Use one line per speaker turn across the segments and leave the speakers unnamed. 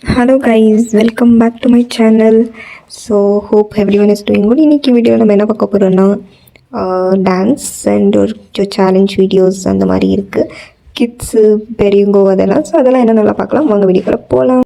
Hello guys, welcome back to my channel. So hope everyone is doing good. இன்னைக்கு வீடியோவில் நம்ம என்ன பார்க்க போகிறோன்னா டான்ஸ் அண்ட் ஒரு சேலஞ்ச் வீடியோஸ் அந்த மாதிரி இருக்குது. கிட்ஸு பெரியவங்க அதெல்லாம். ஸோ அதெல்லாம் என்ன நல்லா பார்க்கலாம். வாங்க வீடியோக்குள்ள போகலாம்.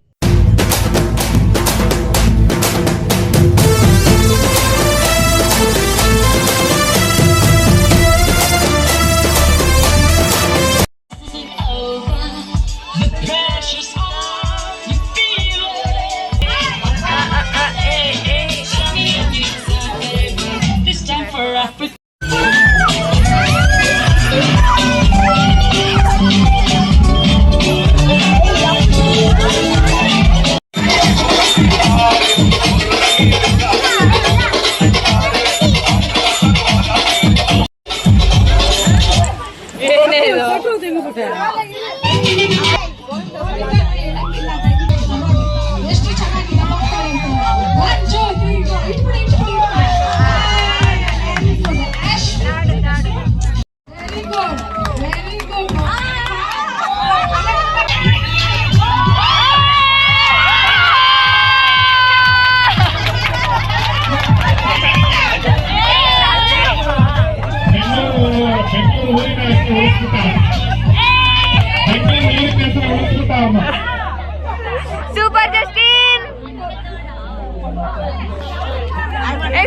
Super Justin.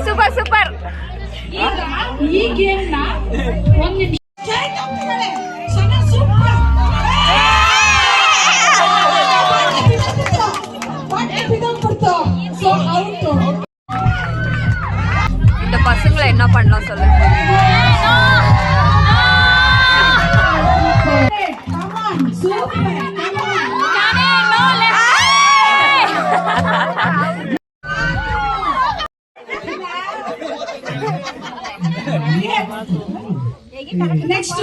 Super super.
ಈ ಗೇಮ್ ನ ಒಂದು ನಿಮಿಷ ಸಣ್ಣ ಸೂಪರ್
இந்த பசங்களை என்ன பண்ணலாம் சொல்லு.
ನೆಕ್ಸ್ಟ್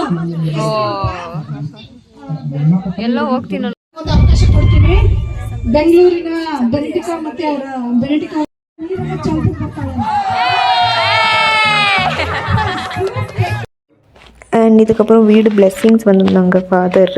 ಎಲ್ಲೋ ಹೋಗ್ತೀನಿ.
ಒಂದು ಅವಕಾಶ ಕೊಡ್ತೀನಿ. ಬೆಂಗಳೂರಿನ ಬೆನಟಿಕಾ ಮತ್ತೆ ಅವರ ಬೆನಟಿಕಾ
அண்ட் இதுக்கப்புறம் வீடு பிளெஸ்ஸிங்ஸ் வந்திருந்தாங்க ஃபாதர்.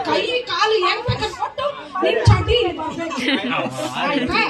ಕೈ ಕಾಲು ಹೆಂಗ್ ಬೇಕಾದ್ರೆ ಕೊಟ್ಟು ನಿನ್ ಚಡ್ಡಿ ಆಯ್ತಾ.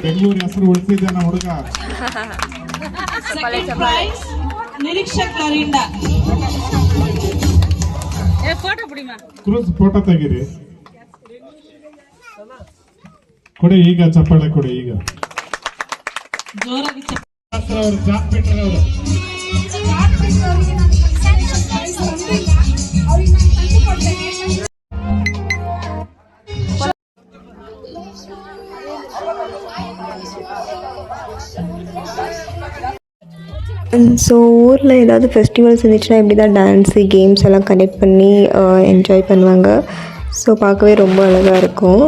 ಬೆಂಗಳೂರು ಹೆಸರು ಉಳಿಸಿದ್ದಾನ ಹುಡುಗ.
ನಿರೀಕ್ಷಕರಿಂದ
ಕ್ರೂಸ್ ಫೋಟೋ ತೆಗೀರಿ. ಕೊಡಿ ಈಗ ಚಪ್ಪಾಳೆ ಕೊಡಿ ಈಗ.
ಜೋರಾಗಿ
ಜಾಕ್ ಪೆಟ್ರ್ ಅವರು
ஸோ ஊரில் ஏதாவது ஃபெஸ்டிவல்ஸ் இருந்துச்சுன்னா இப்படி தான் டான்ஸு கேம்ஸ் எல்லாம் கனெக்ட் பண்ணி என்ஜாய் பண்ணுவாங்க. ஸோ பார்க்கவே ரொம்ப அழகாக இருக்கும்.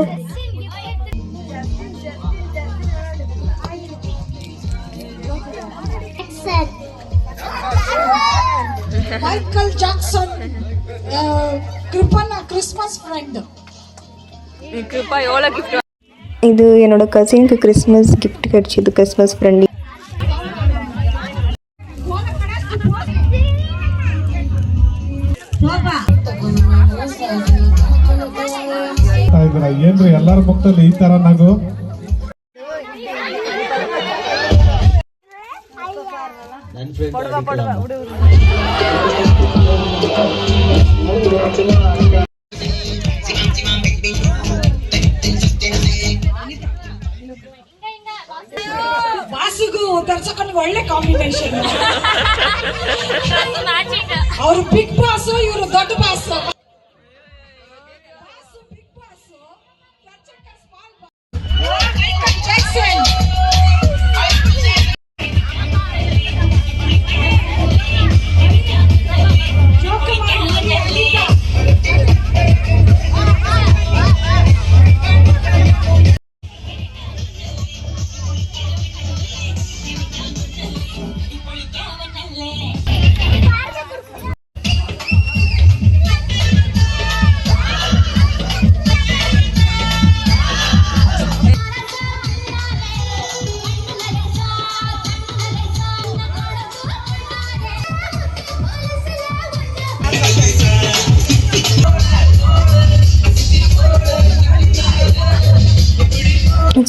மைக்கேல் ஜாக்சன் கிருபனா கிறிஸ்மஸ் ஃப்ரெண்ட்.
கிருப்பா எவ்வளோ கிஃப்ட்.
இது என்னோட கசினுக்கு கிறிஸ்மஸ் கிஃப்ட் கிடச்சிது, கிறிஸ்மஸ் ஃப்ரெண்ட்லி.
ಏನ್ರಿ ಎಲ್ಲಾರ ಮುಖದಲ್ಲಿ ಈ ತರ ನಗು?
ಬಾಸಿಗೂ ದರ್ಶಕನಿಗೆ ಒಳ್ಳೆ ಕಾಂಬಿನೇಷನ್. ಅವರು ಬಿಗ್ ಬಾಸ್, ಇವರು ದೊಡ್ಡ ಬಾಸ್.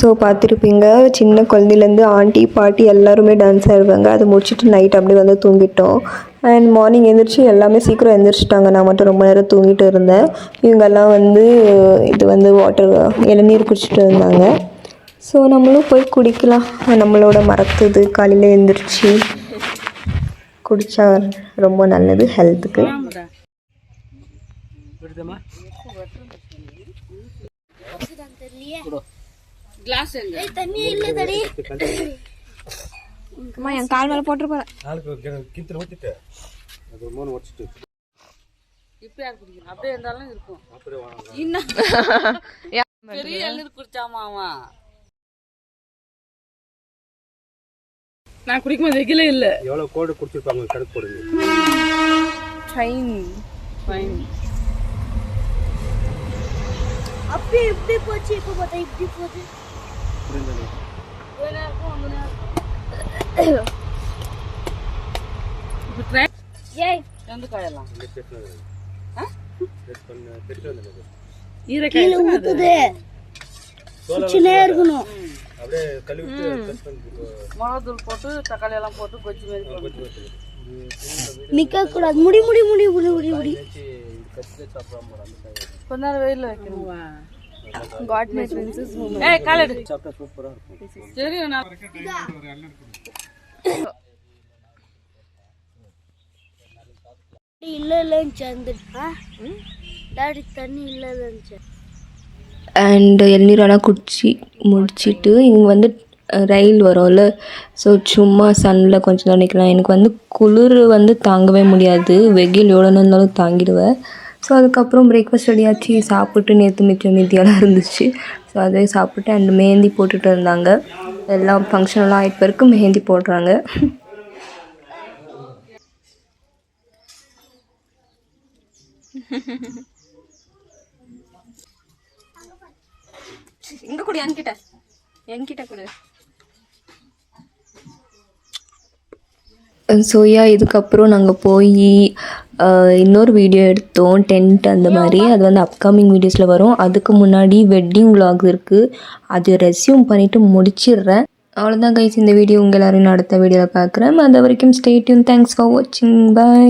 ஸோ பார்த்துருப்பீங்க, சின்ன குழந்தையிலேருந்து ஆண்டி பாட்டி எல்லாருமே டான்ஸ் ஆடுவாங்க. அதை முடிச்சுட்டு நைட் அப்படியே வந்து தூங்கிட்டோம். அண்ட் மார்னிங் எழுந்திரிச்சு எல்லாமே சீக்கிரம் எழுந்திரிச்சிட்டாங்க. நான் மட்டும் ரொம்ப நேரம் தூங்கிட்டு இருந்தேன். இவங்கெல்லாம் வந்து இது வந்து இளநீர் குடிச்சிட்டு இருந்தாங்க. ஸோ நம்மளும் போய் குடிக்கலாம். நம்மளோட மரத்துது காலையில் எழுந்திரிச்சு குடித்தா ரொம்ப நல்லது ஹெல்த்துக்கு.
கிளாஸ் எங்க தண்ணி இல்ல தடி. அம்மா என் கால் மேல போட்டு போற. நாளுக்கு கித்துல ஊத்திட்டு அது மூணு வச்சிட்டு இப்ப யார் குடிக்கணும்? அப்படியே இருந்தாலும் இருக்கும். அப்படியே வாங்க. இன்ன பெரிய எல்லர் குடிச்சாமா அவன். நான் குடிக்கும் போது வெகில இல்ல. எவ்வளவு கோடு குடிச்சிருப்பாங்க கணக்கு போடுங்க. ஃபைன். அப்படி இப்படி போச்சு. இப்ப பார்த்தா இப்படி போகுது. புரியுது. வேணா இருக்கும் ஒண்ணு. இப்ப ட்ரை ஏய் வந்து காயலாம். இந்த செட்ல செட் பண்ண செட் வந்து ஈர காய் ஊத்துது. சுச்சினே இருக்கணும். அப்படியே கழுவிட்டு கட் பண்ணி மிளகாய் போட்டு தக்காளி எல்லாம் போட்டு கொச்சி மாதிரி கொச்சி நிக்க கூடாது. முடி கத்தில சாப்பிடாம போறாங்க. கொஞ்ச நேரம் வெயில்ல வைக்கணுமா? Got my princess moment. ஏய் காலடி சாப்பிட்டா சூப்பரா இருக்கும். சரி நான் இல்லன்னு சந்திரா டாடி தண்ணி இல்லன்னு.
அண்ட் எல்நீரெல்லாம் குடிச்சு முடிச்சுட்டு இங்கே வந்து ரயில் வரும்ல. ஸோ சும்மா சன்னில் கொஞ்சம் நேரம் நிற்கலாம். எனக்கு வந்து குளிர் வந்து தாங்கவே முடியாது. வெயில் எவ்வளோ இருந்தாலும் தாங்கிடுவேன். ஸோ அதுக்கப்புறம் பிரேக்ஃபாஸ்ட் ரெடியாச்சு. சாப்பிட்டு நேற்று மீதியெல்லாம் இருந்துச்சு. ஸோ அதே சாப்பிட்டு அண்ட் மெஹந்தி போட்டுட்டு இருந்தாங்க. எல்லாம் ஃபங்க்ஷன்லாம் ஆகிட்டு பிறகு மெஹந்தி போடுறாங்க.
இங்க கூட என்கிட்ட கூட.
ஸோயா இதுக்கப்புறம் நாங்கள் போய் இன்னொரு வீடியோ எடுத்தோம், டென்ட் அந்த மாதிரி. அது வந்து அப்கமிங் வீடியோஸில் வரும். அதுக்கு முன்னாடி வெட்டிங் vlog இருக்குது. அது ரெஸ்யூம் பண்ணிவிட்டு முடிச்சிடுறேன். அவ்வளோதான் கைஸ், இந்த வீடியோ உங்கள் எல்லோரும் அடுத்த வீடியோவில் பார்க்குறேன். அது வரைக்கும் ஸ்டே டியூன். தேங்க்ஸ் ஃபார் வாட்சிங். பாய்.